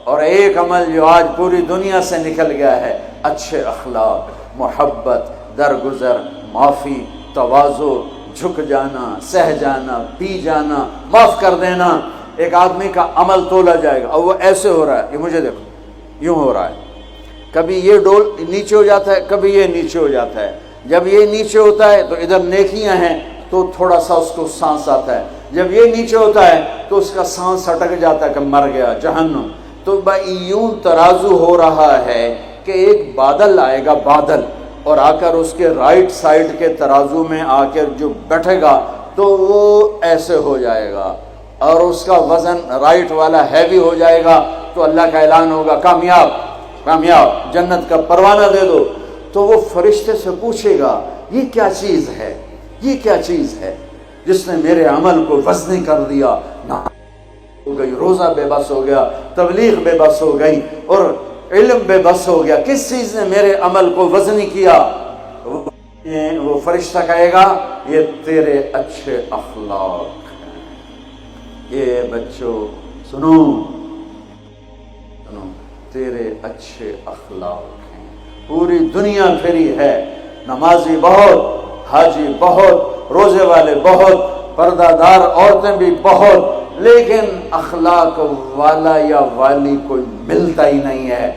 اور ایک عمل جو آج پوری دنیا سے نکل گیا ہے، اچھے اخلاق، محبت، درگزر، معافی، تواضع، جھک جانا، سہ جانا، پی جانا، معاف کر دینا۔ ایک آدمی کا عمل تولا جائے گا اور وہ ایسے ہو رہا ہے، یہ مجھے دیکھو یوں ہو رہا ہے، کبھی یہ ڈول نیچے ہو جاتا ہے، کبھی یہ نیچے ہو جاتا ہے۔ جب یہ نیچے ہوتا ہے تو ادھر نیکیاں ہیں تو تھوڑا سا اس کو سانس آتا ہے، جب یہ نیچے ہوتا ہے تو اس کا سانس اٹک جاتا ہے کہ مر گیا، جہنم۔ تو یوں ترازو ہو رہا ہے کہ ایک بادل آئے گا، بادل، اور آ کر اس کے رائٹ سائڈ کے ترازو میں آ کر جو بیٹھے گا تو وہ ایسے ہو جائے گا، اور اس کا وزن رائٹ والا ہیوی ہو جائے گا، تو اللہ کا اعلان ہوگا کامیاب، کامیاب، جنت کا پروانہ دے دو۔ تو وہ فرشتے سے پوچھے گا یہ کیا چیز ہے، یہ کیا چیز ہے جس نے میرے عمل کو وزنی کر دیا؟ نہ ہو گئی، روزہ بے بس ہو گیا، تبلیغ بے بس ہو گئی، اور علم بے بس ہو گیا، کس چیز نے میرے عمل کو وزنی کیا؟ وہ فرشتہ کہے گا یہ تیرے اچھے اخلاق ہیں۔ یہ بچوں سنو، تیرے اچھے اخلاق ہیں۔ پوری دنیا پھری ہے، نمازی بہت، حاجی بہت، روزے والے بہت، پردہ دار عورتیں بھی بہت، لیکن اخلاق والا یا والی کوئی ملتا ہی نہیں ہے۔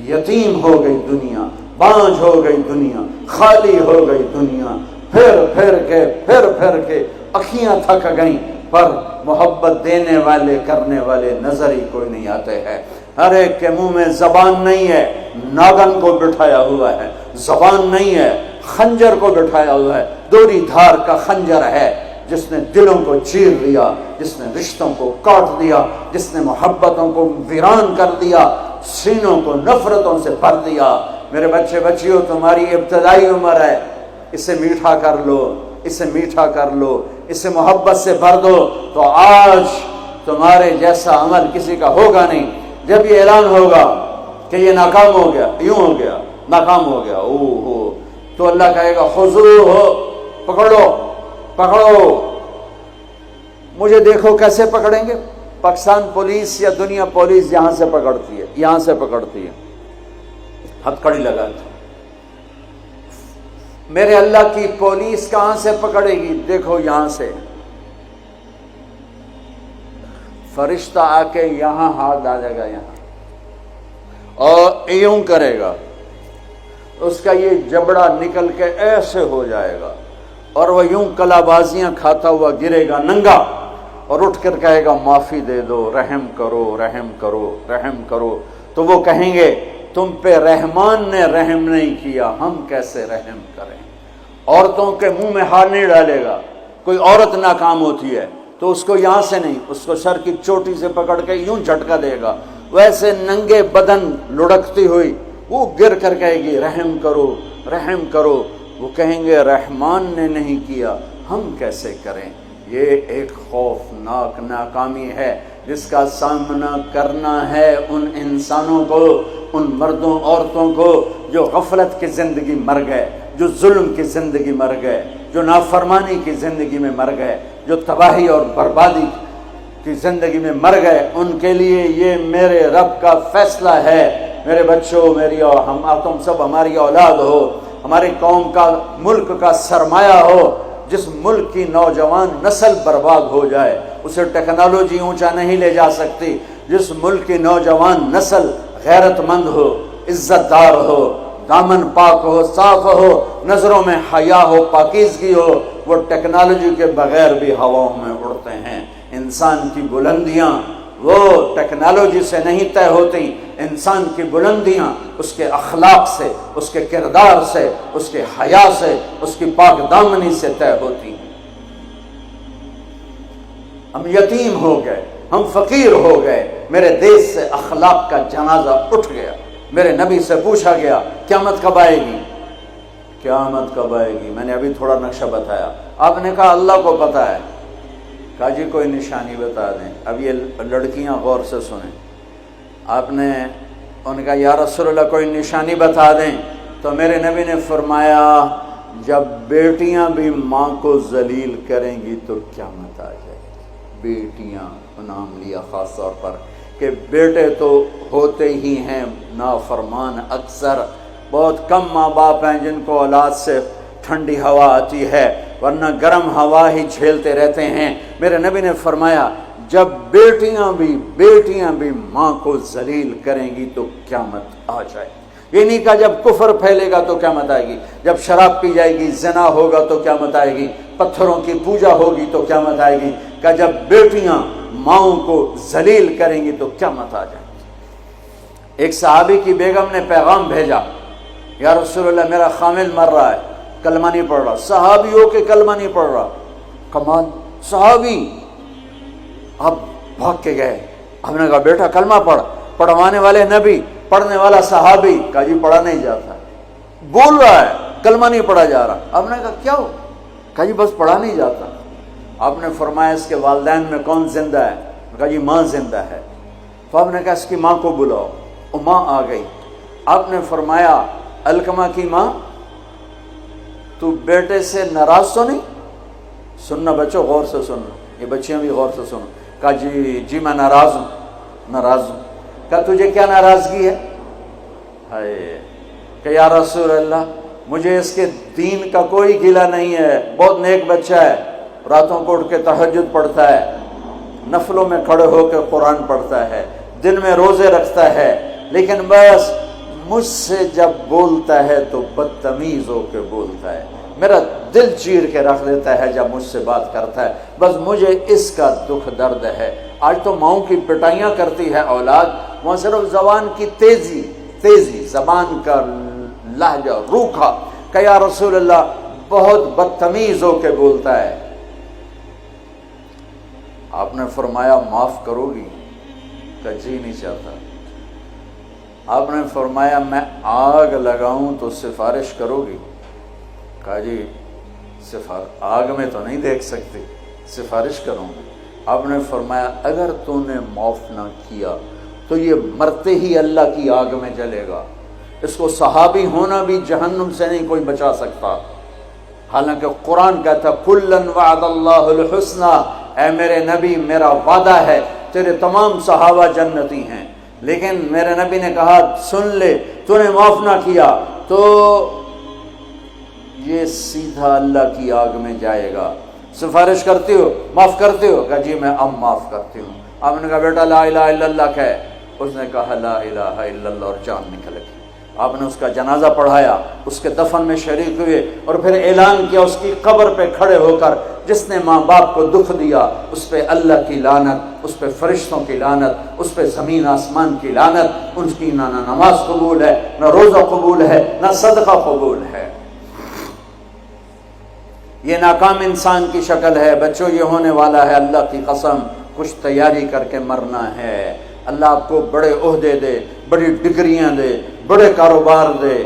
یتیم ہو گئی دنیا، بانجھ ہو گئی دنیا، خالی ہو گئی دنیا، پھر کے اکھیاں تھک گئیں، پر محبت دینے والے کرنے والے نظر ہی کوئی نہیں آتے ہیں۔ ہر ایک کے منہ میں زبان نہیں ہے، ناگن کو بٹھایا ہوا ہے، زبان نہیں ہے، خنجر کو بٹھایا ہوا ہے، دوری دھار کا خنجر ہے، جس نے دلوں کو چیر دیا، جس نے رشتوں کو کاٹ دیا، جس نے محبتوں کو ویران کر دیا، سینوں کو نفرتوں سے بھر دیا۔ میرے بچے بچیوں، تمہاری ابتدائی عمر ہے، اسے میٹھا کر لو، اسے میٹھا کر لو، اسے محبت سے بھر دو، تو آج تمہارے جیسا عمل کسی کا ہوگا نہیں۔ جب یہ اعلان ہوگا کہ یہ ناکام ہو گیا، یوں ہو گیا، ناکام ہو گیا، تو اللہ کہے گا خذوہ، پکڑو پکڑو۔ مجھے دیکھو کیسے پکڑیں گے؟ پاکستان پولیس یا دنیا پولیس یہاں سے پکڑتی ہے، یہاں سے پکڑتی ہے، ہتھکڑی لگاتی۔ میرے اللہ کی پولیس کہاں سے پکڑے گی؟ دیکھو یہاں سے، فرشتہ آ کے یہاں ہاتھ ڈالے گا، یہاں، اور یوں کرے گا، اس کا یہ جبڑا نکل کے ایسے ہو جائے گا، اور وہ یوں کلا بازیاں کھاتا ہوا گرے گا ننگا، اور اٹھ کر کہے گا معافی دے دو، رحم کرو، رحم کرو، رحم کرو۔ تو وہ کہیں گے تم پہ رحمان نے رحم نہیں کیا، ہم کیسے رحم کریں؟ عورتوں کے منہ میں ہاتھ نہیں ڈالے گا۔ کوئی عورت ناکام ہوتی ہے تو اس کو یہاں سے نہیں، اس کو سر کی چوٹی سے پکڑ کے یوں جھٹکا دے گا، ویسے ننگے بدن لڑکتی ہوئی وہ گر کر کہے گی رحم کرو، رحم کرو۔ وہ کہیں گے رحمان نے نہیں کیا، ہم کیسے کریں؟ یہ ایک خوفناک ناکامی ہے جس کا سامنا کرنا ہے ان انسانوں کو، ان مردوں عورتوں کو جو غفلت کی زندگی مر گئے، جو ظلم کی زندگی مر گئے، جو نافرمانی کی زندگی میں مر گئے، جو تباہی اور بربادی کی زندگی میں مر گئے۔ ان کے لیے یہ میرے رب کا فیصلہ ہے۔ میرے بچوں، میری اور تم سب ہماری اولاد ہو، ہماری قوم کا، ملک کا سرمایہ ہو۔ جس ملک کی نوجوان نسل برباد ہو جائے اسے ٹیکنالوجی اونچا نہیں لے جا سکتی۔ جس ملک کی نوجوان نسل غیرت مند ہو، عزت دار ہو، دامن پاک ہو، صاف ہو، نظروں میں حیا ہو، پاکیزگی ہو، وہ ٹیکنالوجی کے بغیر بھی ہواؤں میں اڑتے ہیں۔ انسان کی بلندیاں وہ ٹیکنالوجی سے نہیں طے ہوتی، انسان کی بلندیاں اس کے اخلاق سے، اس کے کردار سے، اس کے حیا سے، اس کی پاک دامنی سے طے ہوتی ہیں۔ ہم یتیم ہو گئے، ہم فقیر ہو گئے، میرے دیش سے اخلاق کا جنازہ اٹھ گیا۔ میرے نبی سے پوچھا گیا قیامت کب آئے گی؟ قیامت کب آئے گی؟ میں نے ابھی تھوڑا نقشہ بتایا، آپ نے کہا اللہ کو پتہ ہے۔ کہا جی کوئی نشانی بتا دیں۔ اب یہ لڑکیاں غور سے سنیں۔ آپ نے ان کا یا رسول اللہ کوئی نشانی بتا دیں، تو میرے نبی نے فرمایا جب بیٹیاں بھی ماں کو ذلیل کریں گی تو قیامت آ جائے گی۔ بیٹیاں کو نام لیا خاص طور پر کہ بیٹے تو ہوتے ہی ہیں نافرمان اکثر، بہت کم ماں باپ ہیں جن کو اولاد سے ٹھنڈی ہوا آتی ہے، ورنہ گرم ہوا ہی جھیلتے رہتے ہیں۔ میرے نبی نے فرمایا جب بیٹیاں بھی ماں کو ذلیل کریں گی تو قیامت آ جائے گی۔ یہ نہیں کہا جب کفر پھیلے گا تو قیامت آئے گی، جب شراب پی جائے گی، زنا ہوگا تو قیامت آئے گی، پتھروں کی پوجا ہوگی تو قیامت آئے گی، کہ جب بیٹیاں ماؤں کو ذلیل کریں گی تو قیامت آ جائے گی۔ ایک صحابی کی بیگم نے پیغام بھیجا، یا رسول اللہ میرا خامل مر رہا ہے، کلمہ نہیں پڑھ رہا۔ صحابی ہو کے کلمہ نہیں پڑھ رہا، کمال، صحابی۔ اب بھاگ کے گئے، ہم نے کہا بیٹا کلمہ پڑھ، پڑھوانے والے نبی، پڑھنے والا صحابی، کہا جی پڑھا نہیں جاتا، بول رہا ہے کلمہ نہیں پڑھا جا رہا۔ ہم نے کہا کیا ہو؟ کہا جی بس پڑھا نہیں جاتا۔ آپ نے فرمایا اس کے والدین میں کون زندہ ہے؟ کہا جی ماں زندہ ہے۔ تو آپ نے کہا اس کی ماں کو بلاؤ، وہ ماں آ گئی۔ آپ نے فرمایا علقمہ کی ماں تو بیٹے سے ناراض تو نہیں؟ سننا بچوں، غور سے سننا، یہ بچیاں بھی غور سے سنو۔ کہا جی میں ناراض ہوں۔ کہا تجھے کیا ناراضگی ہے؟ ہائے، کہ یا رسول اللہ مجھے اس کے دین کا کوئی گلہ نہیں ہے، بہت نیک بچہ ہے، راتوں کو اٹھ کے تہجد پڑھتا ہے، نفلوں میں کھڑے ہو کے قرآن پڑھتا ہے، دن میں روزے رکھتا ہے، لیکن بس مجھ سے جب بولتا ہے تو بدتمیز ہو کے بولتا ہے، میرا دل چیر کے رکھ دیتا ہے جب مجھ سے بات کرتا ہے، بس مجھے اس کا دکھ درد ہے۔ آج تو ماؤں کی پٹائیاں کرتی ہے اولاد، وہاں صرف زبان کی تیزی، زبان کا لہجہ روکھا، کہ یا رسول اللہ بہت بدتمیز ہو کے بولتا ہے۔ آپ نے فرمایا معاف کرو گی؟ کہ جی نہیں چاہتا۔ آپ نے فرمایا میں آگ لگاؤں تو سفارش کرو گی؟ کہا جی آگ میں تو نہیں دیکھ سکتی، سفارش کروں گی۔ آپ نے فرمایا اگر تو نے معاف نہ کیا تو یہ مرتے ہی اللہ کی آگ میں جلے گا، اس کو صحابی ہونا بھی جہنم سے نہیں کوئی بچا سکتا، حالانکہ قرآن کہتا کلن وعد اللہ الحسنى، اے میرے نبی میرا وعدہ ہے تیرے تمام صحابہ جنتی ہیں، لیکن میرے نبی نے کہا سن لے تو نے معاف نہ کیا تو یہ سیدھا اللہ کی آگ میں جائے گا۔ سفارش کرتے ہو، معاف کرتے ہو؟ کہا جی میں اب معاف کرتی ہوں۔ آپ نے کہا بیٹا لا الہ الا اللہ کہے، اس نے کہا لا الہ الا اللہ اور جان نکل گئی۔ آپ نے اس کا جنازہ پڑھایا، اس کے دفن میں شریک ہوئے، اور پھر اعلان کیا اس کی قبر پہ کھڑے ہو کر جس نے ماں باپ کو دکھ دیا اس پہ اللہ کی لعنت، اس پہ فرشتوں کی لعنت، اس پہ زمین آسمان کی لعنت، ان کی نہ نماز قبول ہے، نہ روزہ قبول ہے، نہ صدقہ قبول ہے۔ یہ ناکام انسان کی شکل ہے بچوں، یہ ہونے والا ہے اللہ کی قسم، کچھ تیاری کر کے مرنا ہے۔ اللہ آپ کو بڑے عہدے دے، بڑی ڈگریاں دے، بڑے کاروبار دے،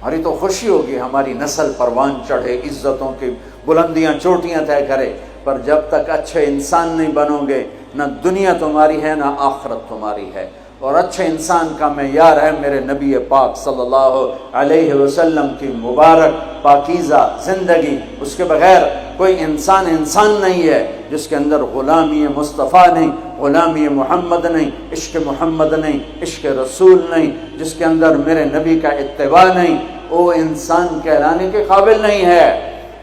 ہماری تو خوشی ہوگی، ہماری نسل پروان چڑھے، عزتوں کی بلندیاں چوٹیاں طے کرے، پر جب تک اچھے انسان نہیں بنو گے نہ دنیا تمہاری ہے نہ آخرت تمہاری ہے۔ اور اچھے انسان کا معیار ہے میرے نبی پاک صلی اللہ علیہ وسلم کی مبارک پاکیزہ زندگی، اس کے بغیر کوئی انسان نہیں ہے جس کے اندر غلامی مصطفیٰ نہیں، غلامی محمد نہیں، عشق محمد نہیں، عشق رسول نہیں، جس کے اندر میرے نبی کا اتباع نہیں، وہ انسان کہلانے کے قابل نہیں ہے۔